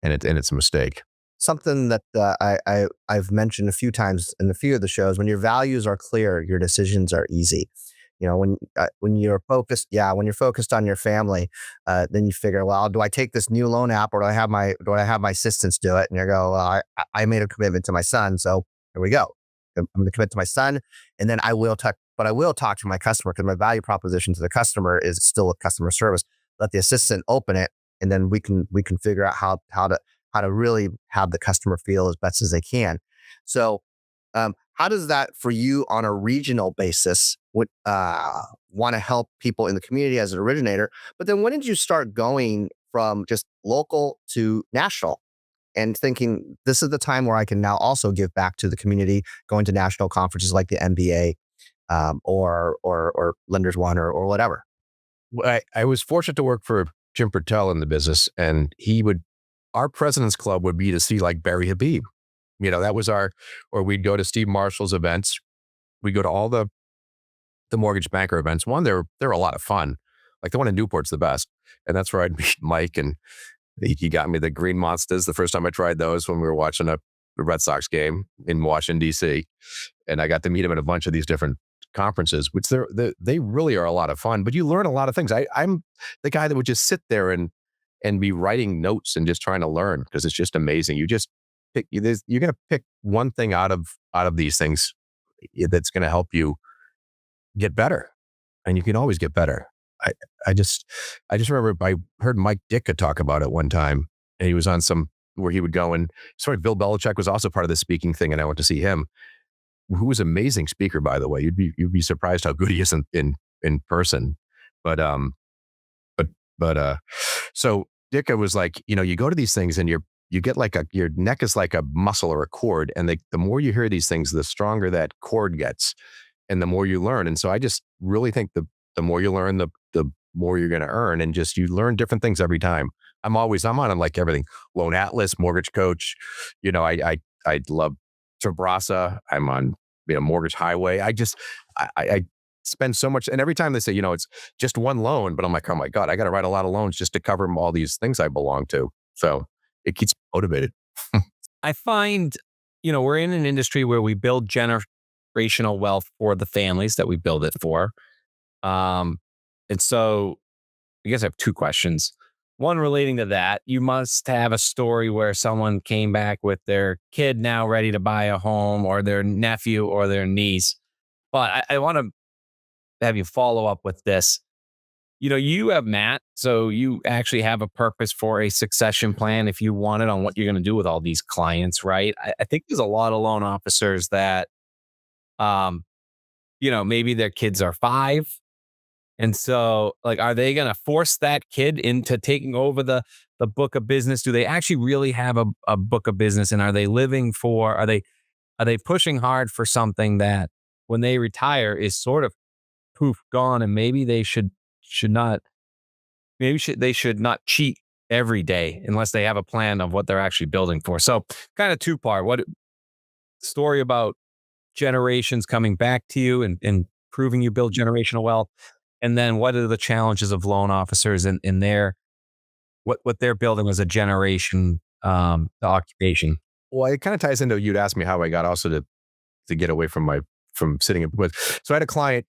And it's a mistake. Something that I've mentioned a few times in a few of the shows: when your values are clear, your decisions are easy. When you're focused on your family, then you figure, well, do I take this new loan app, or do I have my assistants do it? And you go, well, I made a commitment to my son, so here we go. I'm going to commit to my son, and then I will talk to my customer, because my value proposition to the customer is still with customer service. Let the assistant open it, and then we can figure out how to really have the customer feel as best as they can. So, how does that for you on a regional basis would want to help people in the community as an originator? But then when did you start going from just local to national and thinking, this is the time where I can now also give back to the community, going to national conferences like the MBA, or Lenders One, or whatever? I was fortunate to work for Jim Pertell in the business, and our president's club would be to see like Barry Habib. That was or we'd go to Steve Marshall's events. We'd go to all the mortgage banker events. One, they're a lot of fun. Like the one in Newport's the best. And that's where I'd meet Mike, and he got me the Green Monsters the first time I tried those when we were watching the Red Sox game in Washington, D.C. And I got to meet him at a bunch of these different conferences, which they really are a lot of fun, but you learn a lot of things. I'm the guy that would just sit there and be writing notes and just trying to learn, because it's just amazing. You just you're going to pick one thing out of these things that's going to help you get better, and you can always get better. I just remember I heard Mike Ditka talk about it one time, and he was on where he would go, and Bill Belichick was also part of the speaking thing, and I went to see him, who was an amazing speaker, by the way. You'd be surprised how good he is in person. But But so Dicka was like, you go to these things and you get like your neck is like a muscle or a cord, and the more you hear these things, the stronger that cord gets, and the more you learn. And so I just really think the more you learn, the more you're going to earn, and just you learn different things every time. I'm on like everything, Loan Atlas, Mortgage Coach. I love Trabrasa. I'm on Mortgage Highway. I spend so much, and every time they say, it's just one loan, but I'm like, oh my God, I got to write a lot of loans just to cover all these things I belong to. So it keeps me motivated. I find, we're in an industry where we build generational wealth for the families that we build it for. And so I guess I have two questions. One relating to that, you must have a story where someone came back with their kid now ready to buy a home, or their nephew or their niece. But I want to have you follow up with this. You have Matt, so you actually have a purpose for a succession plan if you want it on what you're going to do with all these clients, right? I think there's a lot of loan officers that, maybe their kids are 5. And so, like, are they going to force that kid into taking over the book of business? Do they actually really have a book of business? And are they are they pushing hard for something that when they retire is sort of poof gone, and maybe they they should not cheat every day unless they have a plan of what they're actually building for. So kind of two-part, what story about generations coming back to you and proving you build generational wealth. And then what are the challenges of loan officers in their, what they're building as a generation, the occupation. Well, it kind of ties into, you'd ask me how I got also to get away from sitting with. So I had a client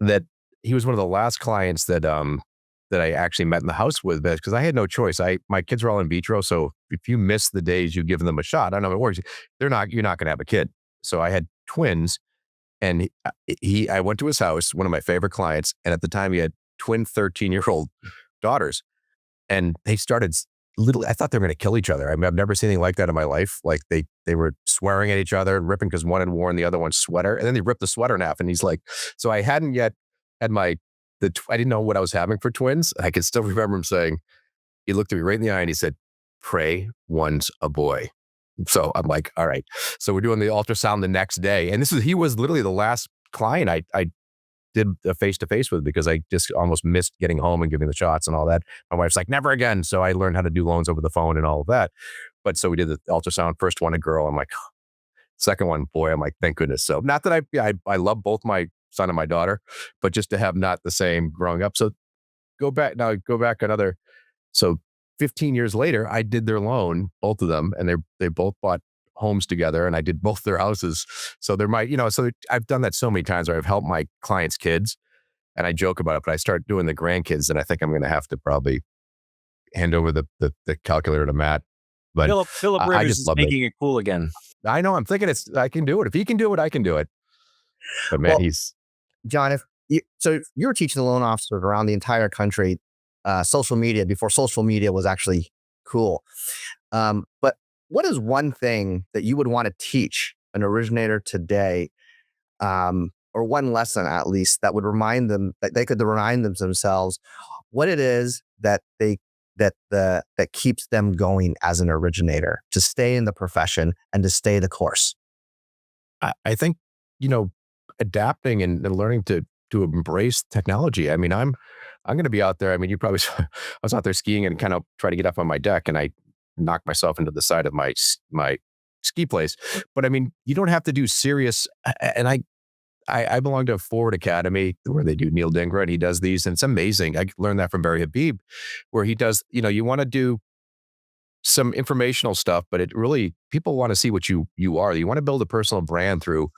that he was one of the last clients that I actually met in the house with, because I had no choice. My kids are all in vitro. So if you miss the days you've given them a shot, I know it works. You're not going to have a kid. So I had twins, and I went to his house, one of my favorite clients. And at the time he had twin 13-year-old daughters, and they started I thought they were going to kill each other. I mean, I've never seen anything like that in my life. Like they were swearing at each other and ripping because one had worn the other one's sweater, and then they ripped the sweater in half. And he's like, so I hadn't yet had I didn't know what I was having for twins. I can still remember him saying, he looked at me right in the eye and he said, "Pray one's a boy." So I'm like, all right. So we're doing the ultrasound the next day. And he was literally the last client I did a face-to-face with, because I just almost missed getting home and giving the shots and all that. My wife's like, never again. So I learned how to do loans over the phone and all of that. But so we did the ultrasound, first one, a girl. I'm like, second one, boy. I'm like, thank goodness. So not that I love both my son and my daughter, but just to have not the same growing up. So go back another. So 15 years later, I did their loan, both of them, and they both bought homes together, and I did both their houses. So so I've done that so many times where I've helped my clients' kids, and I joke about it, but I start doing the grandkids, and I think I'm going to have to probably hand over the calculator to Matt. But Philip I Rivers just is love making it cool again. I know. I'm thinking I can do it. If he can do it, I can do it. But man, Well, John, so you were teaching the loan officers around the entire country, social media, before social media was actually cool. But what is one thing that you would want to teach an originator today, or one lesson at least, that would remind them, that they could remind themselves what it is that that keeps them going as an originator, to stay in the profession and to stay the course? I think, adapting and learning to embrace technology. I mean, I'm going to be out there. I mean, you probably saw, I was out there skiing and kind of try to get up on my deck, and I knocked myself into the side of my ski place. But I mean, you don't have to do serious. And I belong to a Forward Academy where they do Neil Dingra, and he does these, and it's amazing. I learned that from Barry Habib, where he does, you want to do some informational stuff, but it really, people want to see what you are. You want to build a personal brand through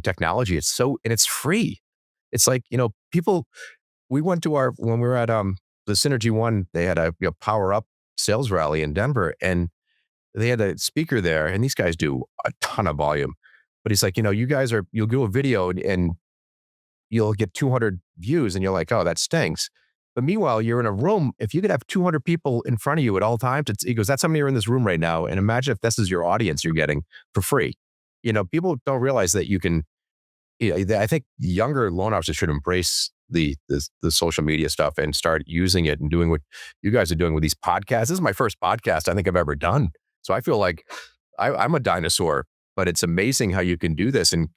technology. And it's free. It's like, we went to when we were at the Synergy One, they had a power up sales rally in Denver, and they had a speaker there, and these guys do a ton of volume. But he's like, you guys you'll do a video and you'll get 200 views, and you're like, oh, that stinks. But meanwhile, you're in a room. If you could have 200 people in front of you at all times, he goes, that's how many are in this room right now. And imagine if this is your audience you're getting for free. People don't realize that you can, I think younger loan officers should embrace the social media stuff and start using it and doing what you guys are doing with these podcasts. This is my first podcast I think I've ever done. So I feel like I'm a dinosaur, but it's amazing how you can do this and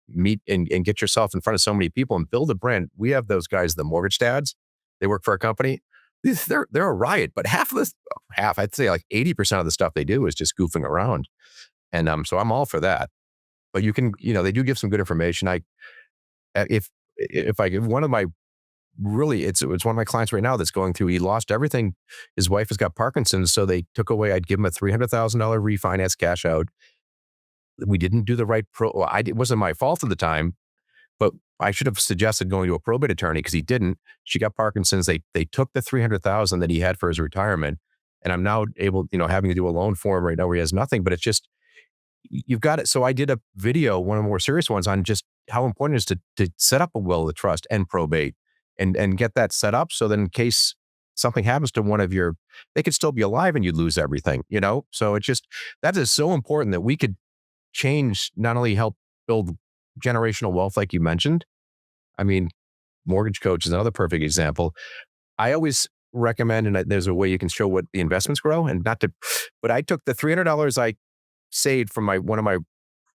meet and get yourself in front of so many people and build a brand. We have those guys, the mortgage dads. They work for a company. They're a riot, but I'd say like 80% of the stuff they do is just goofing around. And so I'm all for that. But you can, they do give some good information. If I give one of my it's one of my clients right now that's going through, he lost everything. His wife has got Parkinson's. So they took away, I'd give him a $300,000 refinance cash out. We didn't do the right it wasn't my fault at the time, but I should have suggested going to a probate attorney because he didn't. She got Parkinson's. They took the $300,000 that he had for his retirement. And I'm now able, having to do a loan for him right now where he has nothing, but it's just, you've got it. So I did a video, one of the more serious ones, on just how important it is to set up a will of trust and probate and get that set up. So then in case something happens to one of they could still be alive and you'd lose everything, So it's just, that is so important that we could change, not only help build generational wealth, like you mentioned. I mean, Mortgage Coach is another perfect example. I always recommend, and there's a way you can show what the investments grow and but I took the $300 I saved from one of my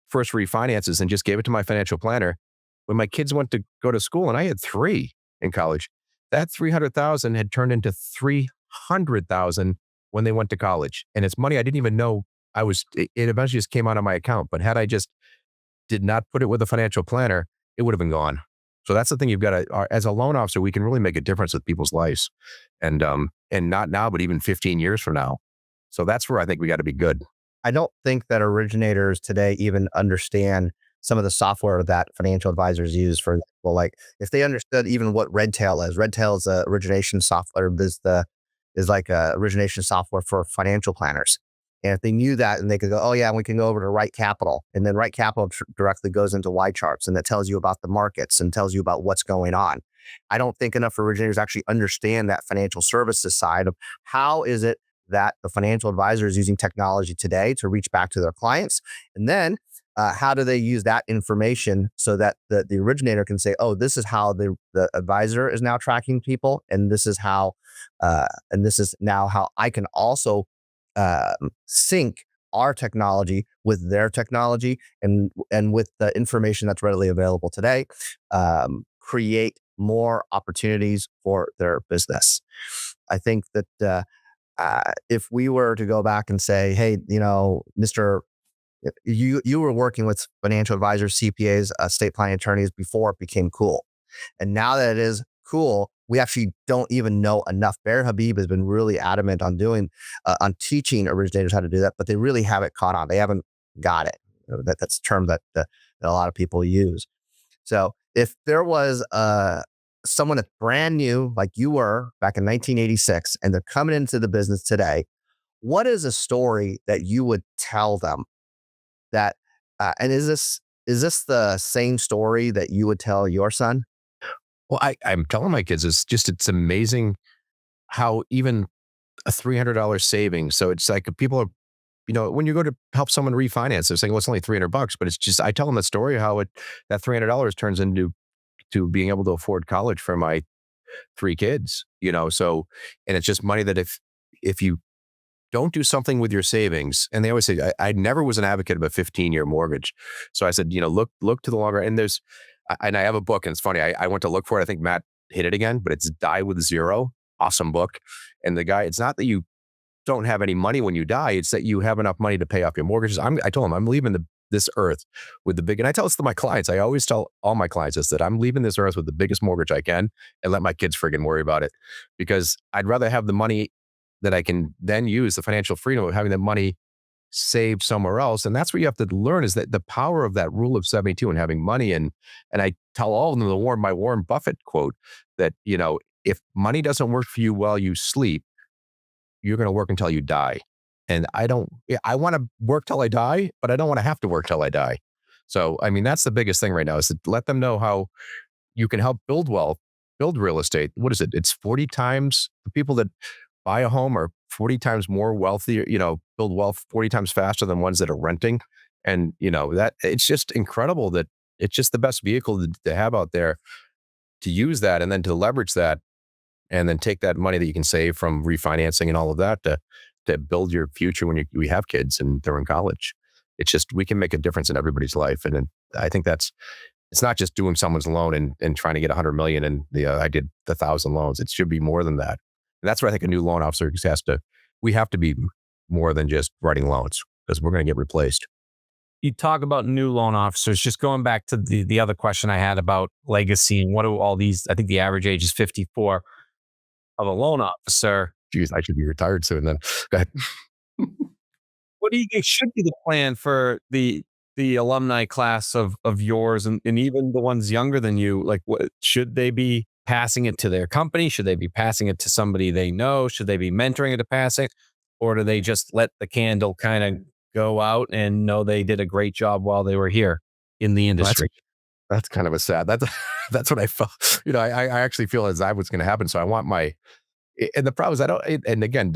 first refinances and just gave it to my financial planner when my kids went to go to school, and I had 3 in college. That 300,000 had turned into 300,000 when they went to college, and it's money I didn't even know it eventually just came out of my account. But had I just did not put it with a financial planner, it would have been gone. So that's the thing you've got to, as a loan officer, we can really make a difference with people's lives, and not now, but even 15 years from now. So that's where I think we got to be good. I don't think that originators today even understand some of the software that financial advisors use. For example, like if they understood even what Redtail is a origination software, is like a origination software for financial planners. And if they knew that, and they could go, oh yeah, we can go over to Right Capital, and then Right Capital directly goes into Y charts, and that tells you about the markets and tells you about what's going on. I don't think enough originators actually understand that financial services side of how is it that the financial advisor is using technology today to reach back to their clients. And then how do they use that information so that the originator can say, oh, this is how the advisor is now tracking people. And this is now how I can also sync our technology with their technology and with the information that's readily available today, create more opportunities for their business. I think that if we were to go back and say, hey, Mr. You were working with financial advisors, CPAs, estate planning attorneys before it became cool. And now that it is cool, we actually don't even know enough. Bear Habib has been really adamant on on teaching originators how to do that, but they really haven't caught on. They haven't got it. That's a term that a lot of people use. So if there was someone that's brand new, like you were back in 1986, and they're coming into the business today, what is a story that you would tell them that, and is this the same story that you would tell your son? Well, I'm telling my kids, it's amazing how even a $300 savings. So it's like people are, when you go to help someone refinance, they're saying, well, it's only $300, but it's just, I tell them the story of how that $300 turns into being able to afford college for my 3 kids, so, and it's just money that if you don't do something with your savings, and they always say, I never was an advocate of a 15-year mortgage. So I said, look to the longer, and I have a book, and it's funny, I went to look for it. I think Matt hit it again, but it's Die with Zero. Awesome book. And the guy, it's not that you don't have any money when you die, it's that you have enough money to pay off your mortgages. I told him I'm leaving this earth with and I tell this to my clients. I always tell all my clients this, that I'm leaving this earth with the biggest mortgage I can and let my kids friggin' worry about it, because I'd rather have the money that I can then use, the financial freedom of having the money saved somewhere else. And that's what you have to learn, is that the power of that rule of 72 and having money. And I tell all of them my Warren Buffett quote that, if money doesn't work for you while you sleep, you're going to work until you die. And I want to work till I die, but I don't want to have to work till I die. So, I mean, that's the biggest thing right now, is to let them know how you can help build wealth, build real estate. What is it? It's 40 times the people that buy a home are 40 times more wealthy, build wealth 40 times faster than ones that are renting. And, that it's just incredible that it's just the best vehicle to have out there to use that and then to leverage that and then take that money that you can save from refinancing and all of that to build your future when we have kids and they're in college. It's just, we can make a difference in everybody's life. And then I think it's not just doing someone's loan and trying to get 100 million and I did the 1,000 loans. It should be more than that. And that's where I think a new loan officer we have to be more than just writing loans because we're going to get replaced. You talk about new loan officers, just going back to the other question I had about legacy and what do all these, I think the average age is 54 of a loan officer. Geez, I should be retired soon then. Go ahead. What do you think should be the plan for the alumni class of yours and even the ones younger than you? Like, what should they be passing it to their company? Should they be passing it to somebody they know? Should they be mentoring it to pass it? Or do they just let the candle kind of go out and know they did a great job while they were here in the industry? That's kind of a sad, that's what I felt. I actually feel as that was going to happen. So I want and the problem is and again,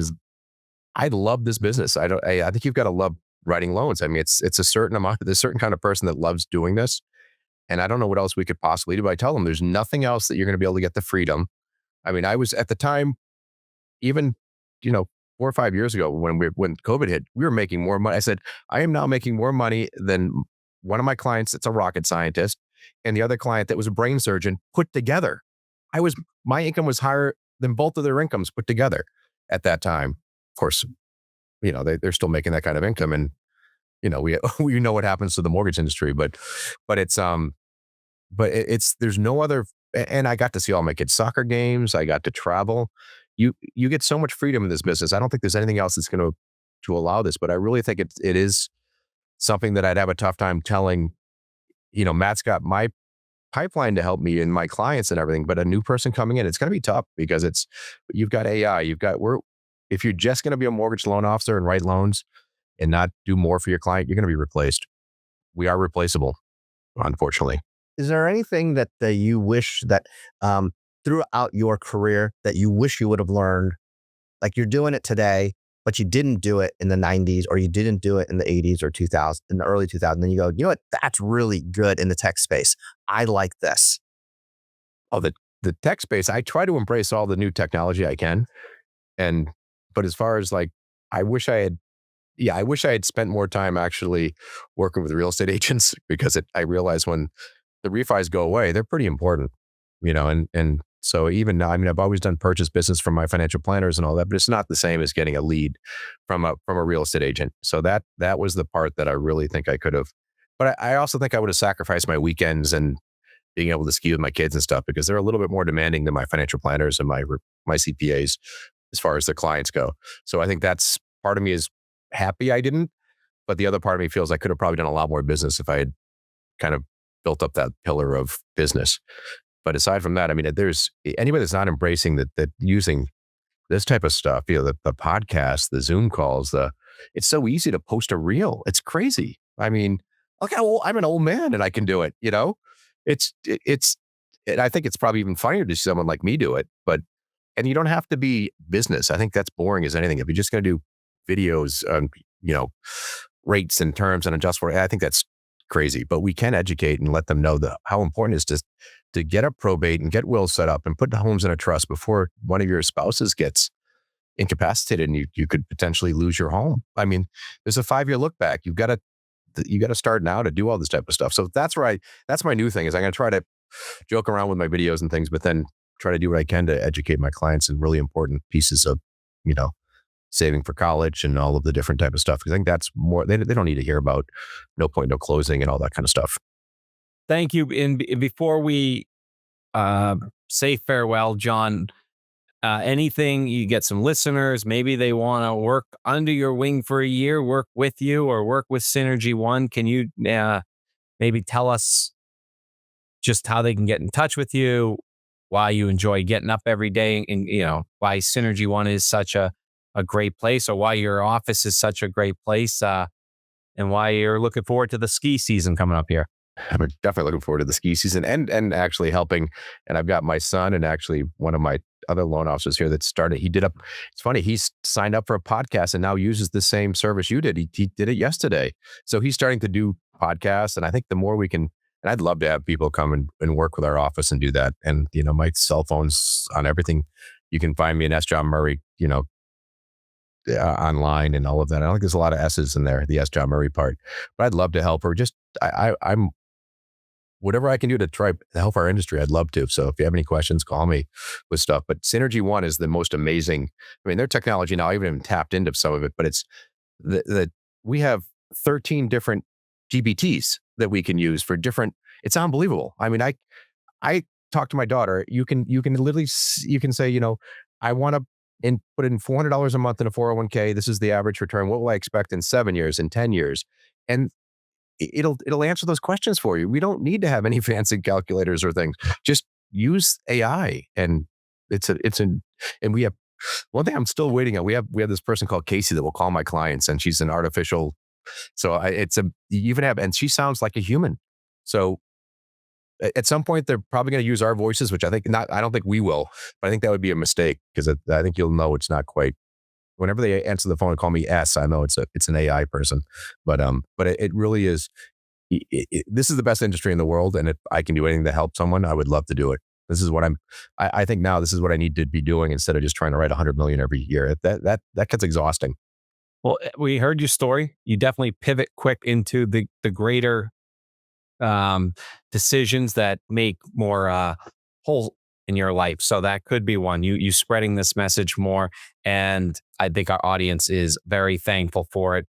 I love this business. I think you've got to love writing loans. I mean, there's a certain kind of person that loves doing this. And I don't know what else we could possibly do, but I tell them there's nothing else that you're going to be able to get the freedom. I mean, I was at the time, even, 4 or 5 years ago when COVID hit, we were making more money. I said, I am now making more money than one of my clients that's a rocket scientist and the other client that was a brain surgeon put together. My income was higher than both of their incomes put together at that time. Of course, they're still making that kind of income, and we know what happens to the mortgage industry, but there's no other. And I got to see all my kids' soccer games. I got to travel. You get so much freedom in this business. I don't think there's anything else that's going to allow this, but I really think it is something that I'd have a tough time telling. Matt's got my pipeline to help me and my clients and everything, but a new person coming in, it's going to be tough because you've got AI, if you're just going to be a mortgage loan officer and write loans and not do more for your client, you're going to be replaced. We are replaceable, unfortunately. Is there anything that you wish that throughout your career that you wish you would have learned? Like you're doing it today, but you didn't do it in the 90s or you didn't do it in the 80s or 2000, in the early 2000s. Then you go, you know what? That's really good in the tech space. I like this. Oh, the tech space, I try to embrace all the new technology I can. But as far as I wish I had spent more time actually working with real estate agents because I realize when the refis go away, they're pretty important, and so even now, I mean, I've always done purchase business from my financial planners and all that, but it's not the same as getting a lead from a real estate agent. So that was the part that I really think I could have, but I also think I would have sacrificed my weekends and being able to ski with my kids and stuff because they're a little bit more demanding than my financial planners and my CPAs as far as their clients go. So I think that's part of me is happy I didn't, but the other part of me feels I could have probably done a lot more business if I had kind of built up that pillar of business. But aside from that, I mean, there's anybody that's not embracing that using this type of stuff, the podcast, the Zoom calls, it's so easy to post a reel. It's crazy. I mean, look how old, I'm an old man and I can do it, and I think it's probably even funnier to see someone like me do it, and you don't have to be business. I think that's boring as anything. If you're just going to do videos on, rates and terms and adjust for it, I think that's crazy, but we can educate and let them know how important it is to get a probate and get wills set up and put the homes in a trust before one of your spouses gets incapacitated and you could potentially lose your home. I mean, there's a 5-year look back. You got to start now to do all this type of stuff. So that's my new thing is I'm going to try to joke around with my videos and things, but then try to do what I can to educate my clients in really important pieces of, saving for college and all of the different type of stuff. Because I think that's more, they don't need to hear about no point, no closing and all that kind of stuff. Thank you. And before we say farewell, John, anything, you get some listeners, maybe they want to work under your wing for a year, work with you or work with Synergy One. Can you maybe tell us just how they can get in touch with you, why you enjoy getting up every day and, why Synergy One is such a great place or why your office is such a great place and why you're looking forward to the ski season coming up here? I'm definitely looking forward to the ski season and actually helping. And I've got my son and actually one of my other loan officers here that started. It's funny, he's signed up for a podcast and now uses the same service you did. He did it yesterday. So he's starting to do podcasts. And I think the more we can And I'd love to have people come and work with our office and do that. And, my cell phone's on everything. You can find me in S. John Murray, online and all of that. I don't think there's a lot of S's in there, the S. John Murray part, but I'd love to help her. Just, I'm whatever I can do to try to help our industry, I'd love to. So if you have any questions, call me with stuff. But Synergy One is the most amazing. I mean, their technology now, I haven't even tapped into some of it, but it's we have 13 different GPTs that we can use for different. It's unbelievable. I mean, I talk to my daughter. You can literally, you can say, I want to put in $400 a month in a 401k. This is the average return. What will I expect in 7 years, in 10 years? And it'll answer those questions for you. We don't need to have any fancy calculators or things. Just use AI, and and we have one thing I'm still waiting on. We have this person called Casey that will call my clients, and she's an artificial. So you even have, and she sounds like a human. So at some point they're probably going to use our voices, which I don't think we will, but I think that would be a mistake, because I think you'll know it's not quite. Whenever they answer the phone and call me S, I know it's an AI person, but it really is. This is the best industry in the world, and if I can do anything to help someone, I would love to do it. This is what I think now. This is what I need to be doing instead of just trying to write 100 million every year. That gets exhausting. Well, we heard your story. You definitely pivot quick into the greater decisions that make more whole in your life. So that could be one. You spreading this message more, and I think our audience is very thankful for it.